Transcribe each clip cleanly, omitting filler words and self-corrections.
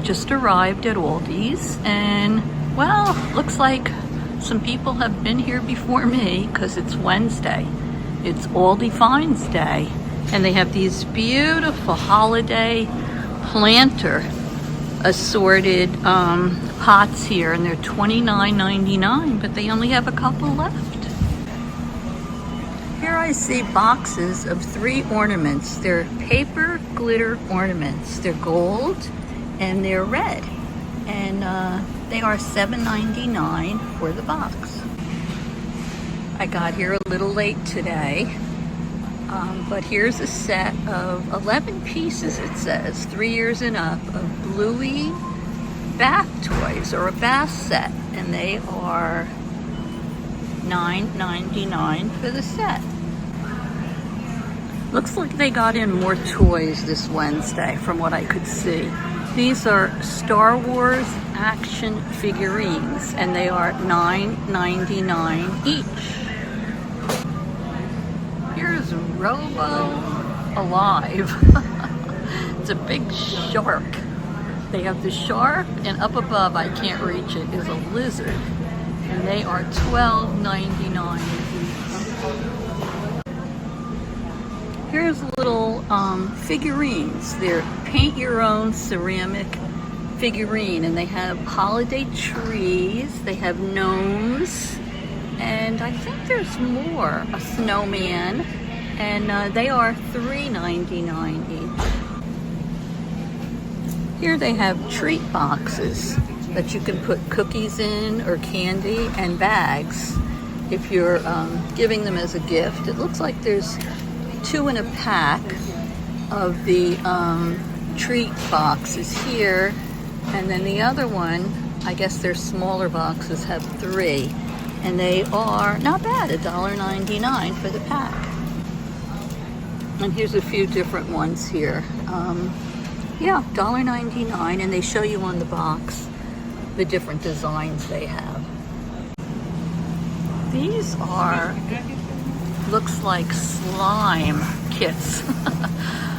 just arrived at Aldis, and well, looks like some people have been here before me because it's Wednesday. It's ALDI Finds Day, and they have these beautiful holiday planter assorted pots here, and they're $29.99, but they only have a couple left. Here I see boxes of 3 ornaments. They're paper glitter ornaments. They're gold and they're red, and they are $7.99 for the box. I got here a little late today, but here's a set of 11 pieces, it says, 3 years and up, of Bluey bath toys, or a bath set, and they are $9.99 for the set. Looks like they got in more toys this Wednesday from what I could see. These are Star Wars action figurines, and they are $9.99 each. Here's Robo Alive. It's a big shark. They have the shark, and up above, I can't reach it, is a lizard. And they are $12.99 each. Here's little figurines. They're paint your own ceramic figurine, and they have holiday trees, they have gnomes, and I think there's more, a snowman, and they are $3.99 each. Here they have treat boxes that you can put cookies in, or candy, and bags if you're giving them as a gift. It looks like there's 2 in a pack of the treat boxes here, and then the other one, I guess their smaller boxes, have 3, and they are not bad, $1.99 for the pack. And here's a few different ones here. Yeah, $1.99, and they show you on the box the different designs they have. These are, looks like slime kits.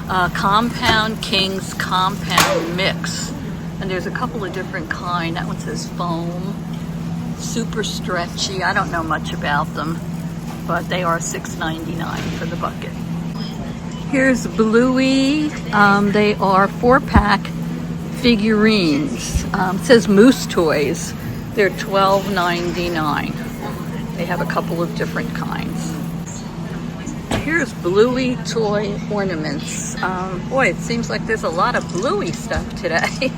Compound Kings Compound Mix. And there's a couple of different kinds. That one says foam, super stretchy. I don't know much about them, but they are $6.99 for the bucket. Here's Bluey. They are 4-pack figurines. It says Moose Toys. They're $12.99. They have a couple of different kinds. Here's Bluey toy ornaments. Boy, it seems like there's a lot of Bluey stuff today.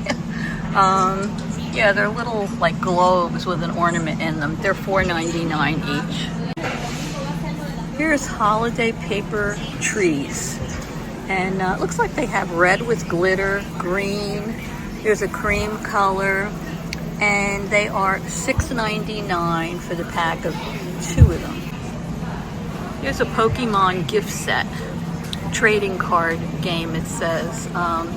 Yeah, they're little like globes with an ornament in them. They're $4.99 each. Here's holiday paper trees. And it looks like they have red with glitter, green. There's a cream color. And they are $6.99 for the pack of 2 of them. Here's a Pokemon gift set, trading card game, it says.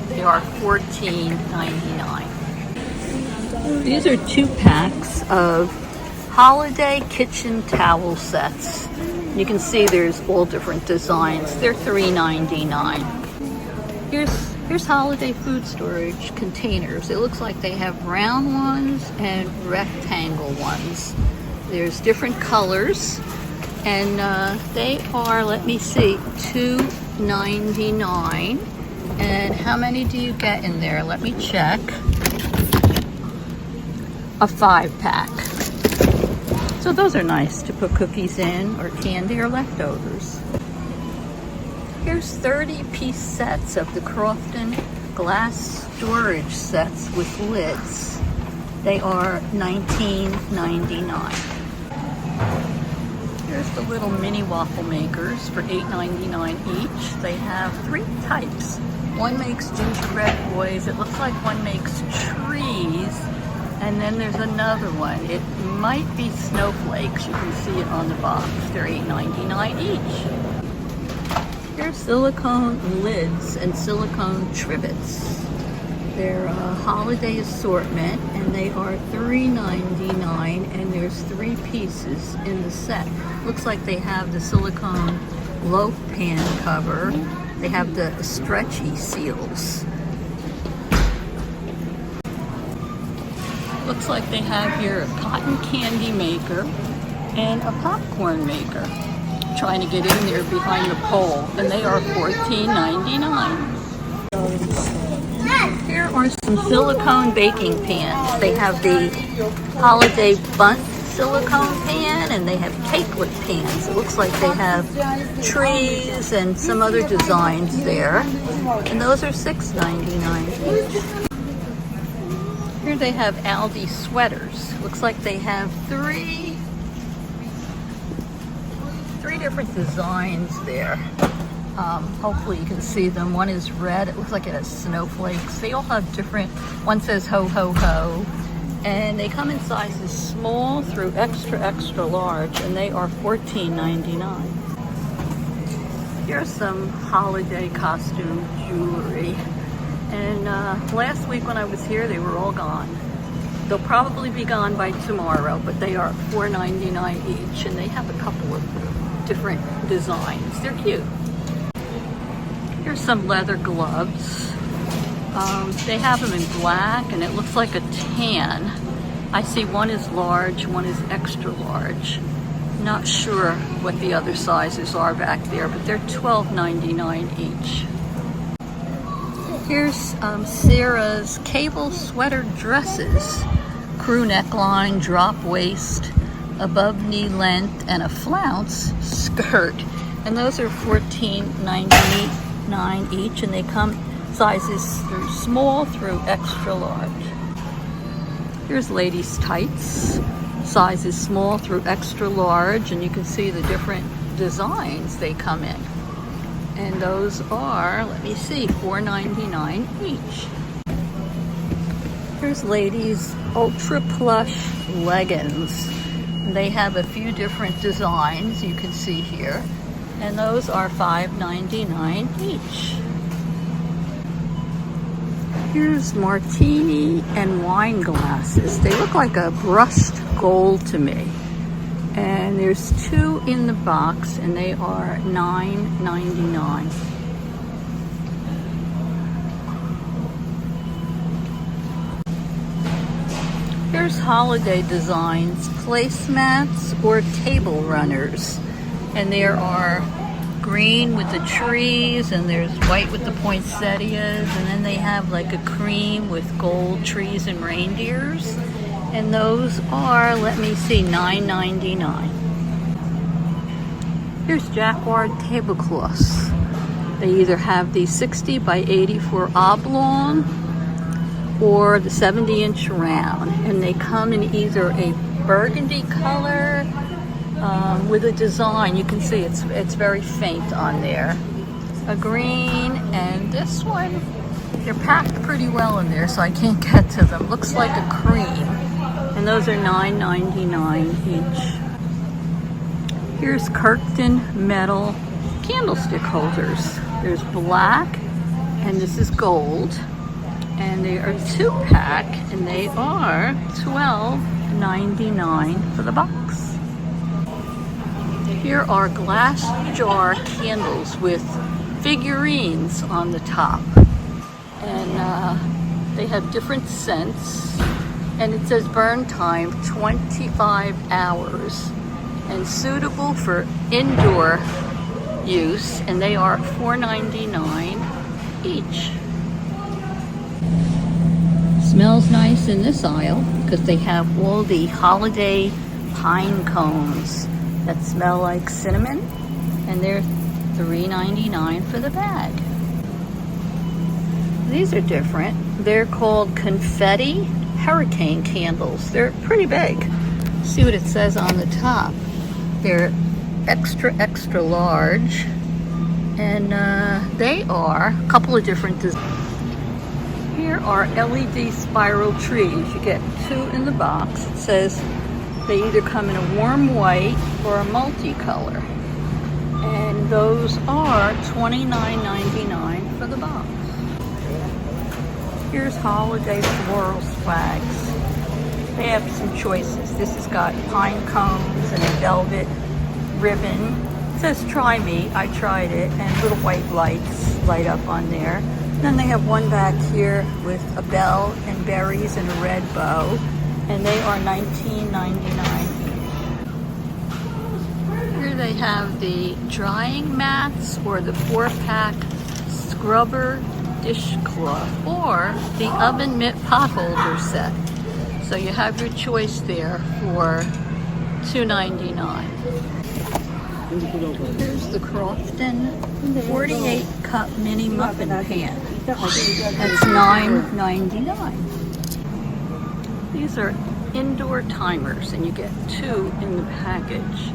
They are $14.99. These are 2 packs of holiday kitchen towel sets. You can see there's all different designs. They're $3.99. Here's holiday food storage containers. It looks like they have round ones and rectangle ones. There's different colors. And they are, let me see, $2.99. And how many do you get in there? Let me check. A 5-pack. So those are nice to put cookies in, or candy, or leftovers. Here's 30-piece sets of the Crofton glass storage sets with lids. They are $19.99. Here's the little mini waffle makers for $8.99 each. They have 3 types. One makes gingerbread boys. It looks like one makes trees. And then there's another one. It might be snowflakes. You can see it on the box. They're $8.99 each. Here's silicone lids and silicone trivets. They're a holiday assortment, and they are $3.99, and there's 3 pieces in the set. Looks like they have the silicone loaf pan cover. They have the stretchy seals. Looks like they have here a cotton candy maker and a popcorn maker. Trying to get in there behind the pole, and they are $14.99. Here are some silicone baking pans. They have the holiday bundt silicone pan, and they have cakelet pans. It looks like they have trees and some other designs there, and those are $6.99 each. Here they have Aldi sweaters. Looks like they have three different designs there. Hopefully you can see them. One is red. It looks like it has snowflakes. They all have different, one says ho ho ho, and they come in sizes small through extra extra large, and they are $14.99. Here's some holiday costume jewelry, and last week when I was here they were all gone. They'll probably be gone by tomorrow, but they are $4.99 each, and they have a couple of different designs. They're cute. Here's some leather gloves. They have them in black, and it looks like a tan. I see one is large, one is extra large. Not sure what the other sizes are back there, but they're $12.99 each. Here's Sarah's cable sweater dresses. Crew neckline, drop waist, above knee length, and a flounce skirt. And those are $14.99 each, and they come sizes through small through extra large. Here's ladies' tights, sizes small through extra large, and you can see the different designs they come in. And those are, let me see, $4.99 each. Here's ladies' ultra plush leggings. They have a few different designs you can see here, and those are $5.99 each. Here's martini and wine glasses. They look like a brushed gold to me. And there's two in the box, and they are $9.99. Here's holiday designs, placemats or table runners. And there are green with the trees, and there's white with the poinsettias, and then they have like a cream with gold trees and reindeers. And those are, let me see, $9.99. Here's jacquard tablecloths. They either have the 60 by 84 oblong or the 70-inch round, and they come in either a burgundy color with a design. You can see it's very faint on there. A green, and this one, they're packed pretty well in there, so I can't get to them. Looks like a cream, and those are $9.99 each. Here's Kirkton metal candlestick holders. There's black, and this is gold. And they are 2-pack, and they are $12.99 for the box. Here are glass jar candles with figurines on the top. And they have different scents. And it says burn time 25 hours. And suitable for indoor use. And they are $4.99 each. Smells nice in this aisle because they have all the holiday pine cones that smell like cinnamon, and they're $3.99 for the bag. These are different. They're called confetti hurricane candles. They're pretty big. See what it says on the top. They're extra extra large, and they are a couple of different designs. Here are LED spiral trees. You get 2 in the box. It says they either come in a warm white or a multicolor. And those are $29.99 for the box. Here's holiday floral swags. They have some choices. This has got pine cones and a velvet ribbon. It says try me. I tried it, and little white lights light up on there. Then they have one back here with a bell and berries and a red bow. and they are $19.99 each. Here they have the drying mats or the 4-pack scrubber dishcloth or the oven mitt pot holder set. So you have your choice there for $2.99. Here's the Crofton 48 cup mini muffin pan. That's $9.99. These are indoor timers, and you get 2 in the package.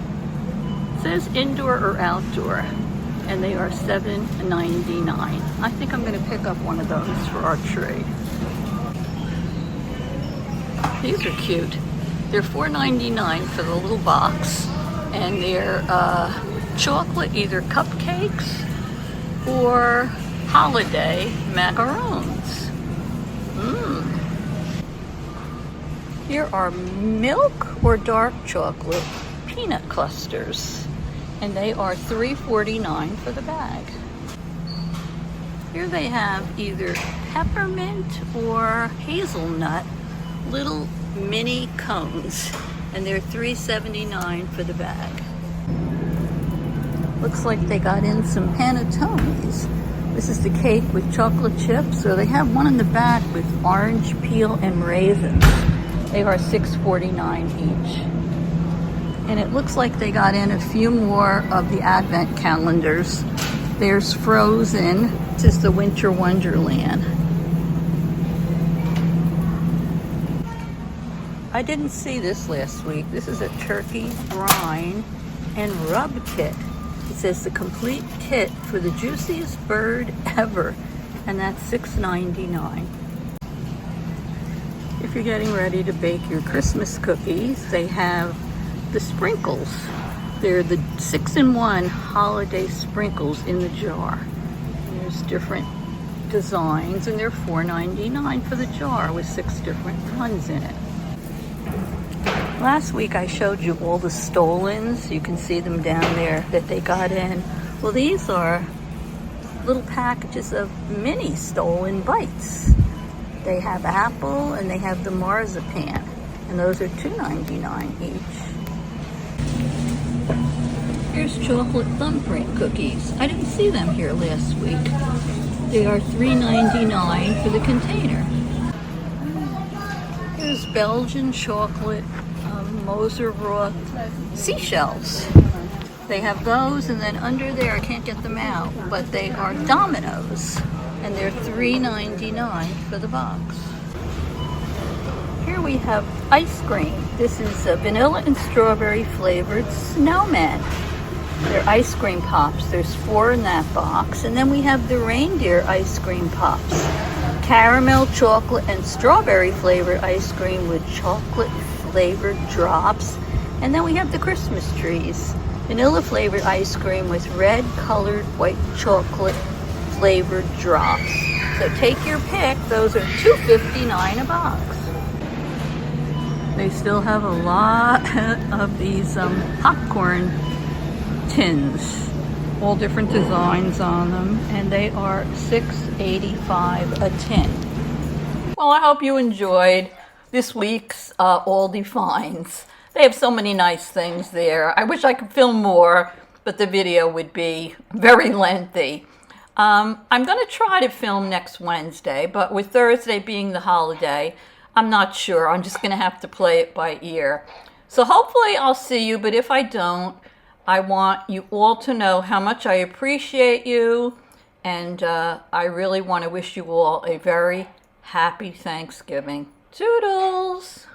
It says indoor or outdoor, and they are $7.99. I think I'm going to pick up one of those for our tree. These are cute. They're $4.99 for the little box, and they're chocolate, either cupcakes or holiday macarons. Here are milk or dark chocolate peanut clusters, and they are $3.49 for the bag. Here they have either peppermint or hazelnut little mini cones, and they're $3.79 for the bag. Looks like they got in some panettones. This is the cake with chocolate chips, so they have one in the back with orange peel and raisins. They are $6.49 each. And it looks like they got in a few more of the advent calendars. There's Frozen. This is the Winter Wonderland. I didn't see this last week. This is a turkey brine and rub kit. It says the complete kit for the juiciest bird ever, and that's $6.99. If you're getting ready to bake your Christmas cookies, they have the sprinkles. They're the 6-in-1 holiday sprinkles in the jar. And there's different designs, and they're $4.99 for the jar with 6 different ones in it. Last week I showed you all the stolens. You can see them down there that they got in. Well, these are little packages of mini stolen bites. They have apple and they have the marzipan, and those are $2.99 each. Here's chocolate thumbprint cookies. I didn't see them here last week. They are $3.99 for the container. Here's Belgian chocolate Moser Roth seashells. They have those, and then under there, I can't get them out, but they are Dominoes, and they're $3.99 for the box. Here we have ice cream. This is a vanilla and strawberry flavored snowman. They're ice cream pops. There's 4 in that box, and then we have the reindeer ice cream pops. Caramel, chocolate, and strawberry flavored ice cream with chocolate flavored drops. And then we have the Christmas trees. Vanilla flavored ice cream with red colored white chocolate flavored drops. So take your pick. Those are $2.59 a box. They still have a lot of these popcorn tins. All different designs on them, and they are $6.85 a tin. Well, I hope you enjoyed this week's ALDI Finds. They have so many nice things there. I wish I could film more, but the video would be very lengthy. I'm going to try to film next Wednesday, but with Thursday being the holiday, I'm not sure. I'm just going to have to play it by ear. So hopefully I'll see you, but if I don't, I want you all to know how much I appreciate you, and I really want to wish you all a very happy Thanksgiving. Toodles!